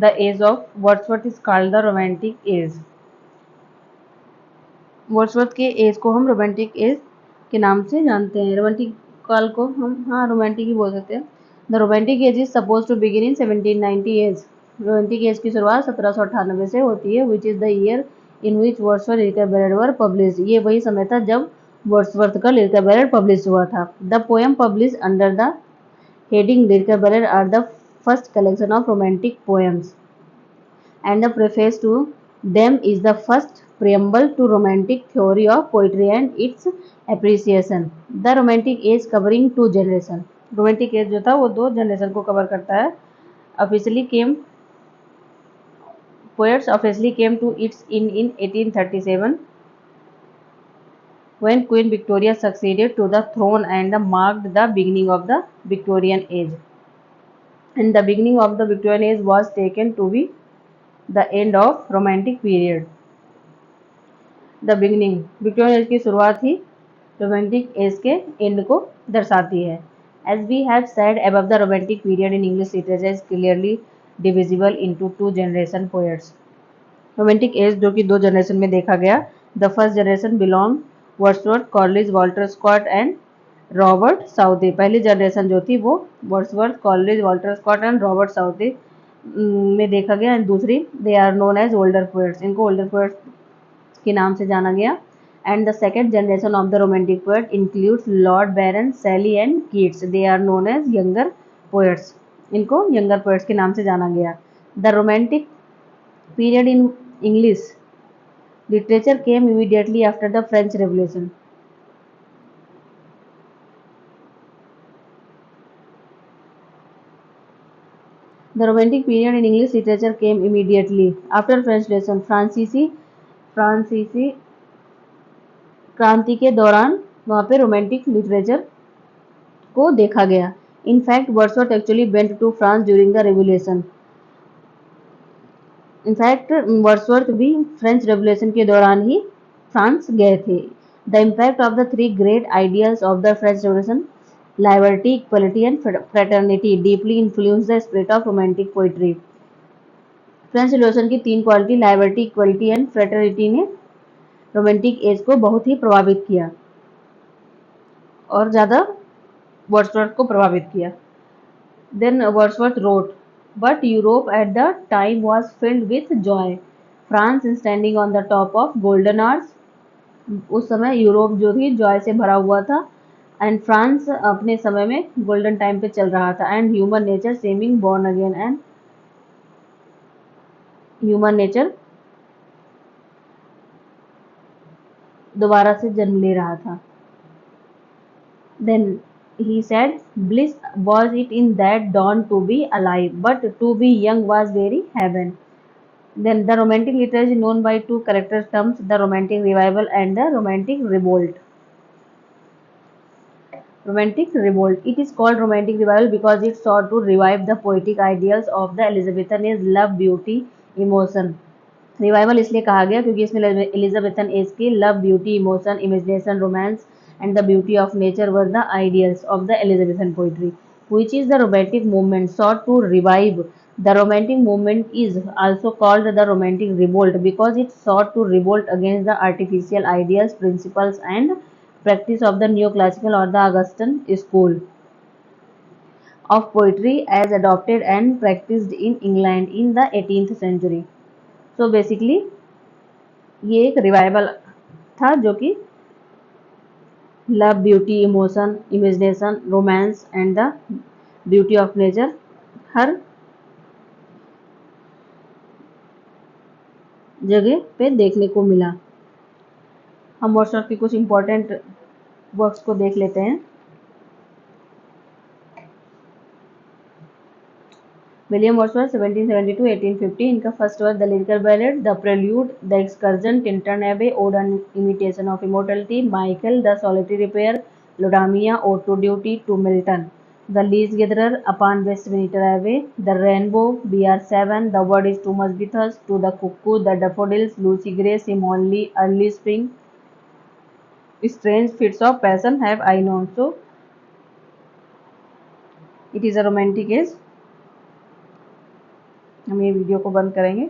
the age of Wordsworth is called the romantic age. Wordsworth के as को हम romantic age के नाम से जानते हैं। रोमांटिक काल को हम रोमांटिक ही बोल सकते हैं। The romantic age is suppose to begin in 1790 age. Romantic age की शुरुआत 1798 से होती है, which is the year in which Wordsworth lyrical ballad were publish. ये वही समय था जब वर्ड्सवर्थ का लिरिकल बैलेड पब्लिश हुआ था। The poem publish under the heading lyrical ballad are the first collection of romantic poems and the preface to them is the first preamble to romantic theory of poetry and its appreciation. The romantic age covering two generation. romantic age जो था वो दो generation को cover करता है। Poets officially came to its in 1837 when Queen Victoria succeeded to the throne and marked the beginning of the Victorian age. And the beginning of the Victorian age was taken to be the end of romantic period. The beginning Victorian age की शुरुआत ही romantic age के end को दर्शाती है। As we have said above, the romantic period in English literature is clearly divisible into two generation poets. Romantic age जो कि दो जनरेशन में देखा गया। The first generation belong Wordsworth, Coleridge, Walter Scott and Robert Southey. पहली generation जो थी वो Wordsworth, Coleridge, Walter Scott and Robert Southey में देखा गया। एंड दूसरी they are known as older poets, इनको ओल्डर पोएट्स के नाम से जाना गया। And the second generation of the romantic poet includes Lord Byron, Shelley and Keats, they are known as younger poets, इनको यंगर पोएट्स के नाम से जाना गया। The romantic period in English literature came immediately after the French revolution. The romantic period in English literature came immediately after French Revolution. फ्रांसीसी क्रांति के दौरान वहाँ पे रोमांटिक लिटरेचर को देखा गया। In fact Wordsworth actually went to France during the revolution. In fact Wordsworth भी फ्रेंच रेवोल्यूशन के दौरान ही फ्रांस गए थे। The impact of the three great ideas of the French revolution, liberty, equality and fraternity, deeply influenced the spirit of romantic poetry. French revolution की तीन quality liberty, equality and fraternity ने romantic as को बहुत ही प्रभावित किया और ज़्यादा Wordsworth को प्रभावित किया। Then Wordsworth wrote, but Europe at the time was filled with joy, France standing on the top of golden hours. उस समय यूरोप जो थी जॉय से भरा हुआ था एंड फ्रांस अपने समय में गोल्डन टाइम पे चल रहा था। And human nature seeming born again, and human nature दोबारा से जन्म ले रहा था। Then he said, bliss was it in that dawn to be alive, but to be young was very heaven. Then the romantic literature is known by two character terms, the romantic revival and the romantic revolt. Romantic revolt. It is called romantic revival because it sought to revive the poetic ideals of the Elizabethan age, love, beauty, emotion. Revival इसलिए कहा गया क्योंकि इसमें Elizabethan age की love, beauty, emotion, imagination, romance and the beauty of nature were the ideals of the Elizabethan poetry, which is the romantic movement sought to revive. The romantic movement is also called the romantic revolt because it sought to revolt against the artificial ideas, principles and practice of the neoclassical or the Augustan school of poetry as adopted and practiced in England in the 18th century. So basically ये एक revival था जो कि love, beauty, emotion, imagination, romance and the beauty of nature हर जगह पे देखने को मिला। हम वर्ड्सवर्थ की कुछ इंपॉर्टेंट वर्क्स को देख लेते हैं। विलियम वर्ड्सवर्थ 1772-1850, इनका first work the lyrical ballad, the prelude, the excursion, Tintern Abbey, ode an imitation of immortality, Michael, the solitary reaper, Laodamia, ode to duty, to Milton, the leech gatherer, upon Westminster Abbey, the rainbow, BR7, the world is too much with us, to the cuckoo, the daffodils, Lucy Gray, Simon Lee, early spring, strange fits of passion have I known. So it is a romantic age. हम ये video को बंद करेंगे।